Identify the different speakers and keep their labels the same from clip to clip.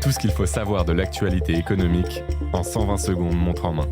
Speaker 1: Tout ce qu'il faut savoir de l'actualité économique en 120 secondes montre en main.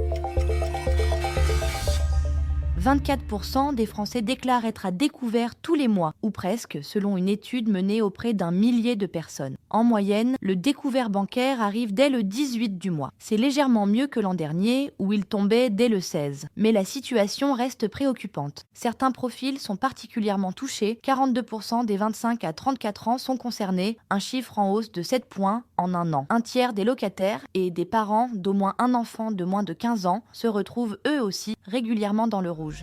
Speaker 2: 24% des Français déclarent être à découvert tous les mois, ou presque, selon une étude menée auprès d'1 millier de personnes. En moyenne, le découvert bancaire arrive dès le 18 du mois. C'est légèrement mieux que l'an dernier, où il tombait dès le 16. Mais la situation reste préoccupante. Certains profils sont particulièrement touchés. 42% des 25 à 34 ans sont concernés, un chiffre en hausse de 7 points en un an. Un tiers des locataires et des parents d'au moins un enfant de moins de 15 ans se retrouvent eux aussi régulièrement dans le rouge.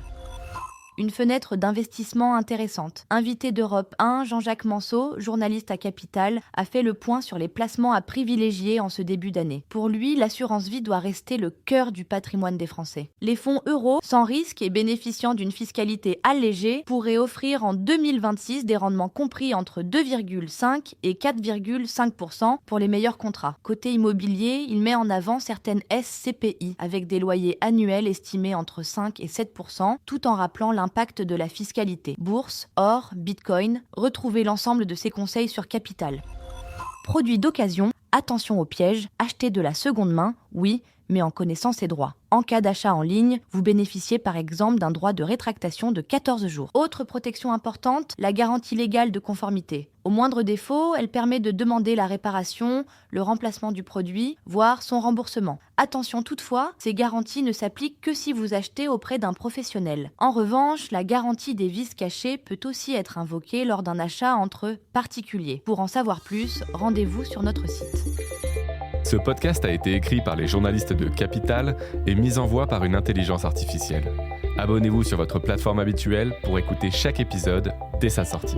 Speaker 2: Une fenêtre d'investissement intéressante. Invité d'Europe 1, Jean-Jacques Manceau, journaliste à Capital, a fait le point sur les placements à privilégier en ce début d'année. Pour lui, l'assurance vie doit rester le cœur du patrimoine des Français. Les fonds euros, sans risque et bénéficiant d'une fiscalité allégée, pourraient offrir en 2026 des rendements compris entre 2,5 et 4,5% pour les meilleurs contrats. Côté immobilier, il met en avant certaines SCPI, avec des loyers annuels estimés entre 5 et 7%, tout en rappelant l'impact de la fiscalité. Bourse, or, bitcoin, retrouvez l'ensemble de ces conseils sur Capital. Produits d'occasion, attention aux pièges, achetez de la seconde main, oui, mais en connaissant ses droits. En cas d'achat en ligne, vous bénéficiez par exemple d'un droit de rétractation de 14 jours. Autre protection importante, la garantie légale de conformité. Au moindre défaut, elle permet de demander la réparation, le remplacement du produit, voire son remboursement. Attention toutefois, ces garanties ne s'appliquent que si vous achetez auprès d'un professionnel. En revanche, la garantie des vices cachés peut aussi être invoquée lors d'un achat entre particuliers. Pour en savoir plus, rendez-vous sur notre site.
Speaker 1: Ce podcast a été écrit par les journalistes de Capital et mis en voix par une intelligence artificielle. Abonnez-vous sur votre plateforme habituelle pour écouter chaque épisode dès sa sortie.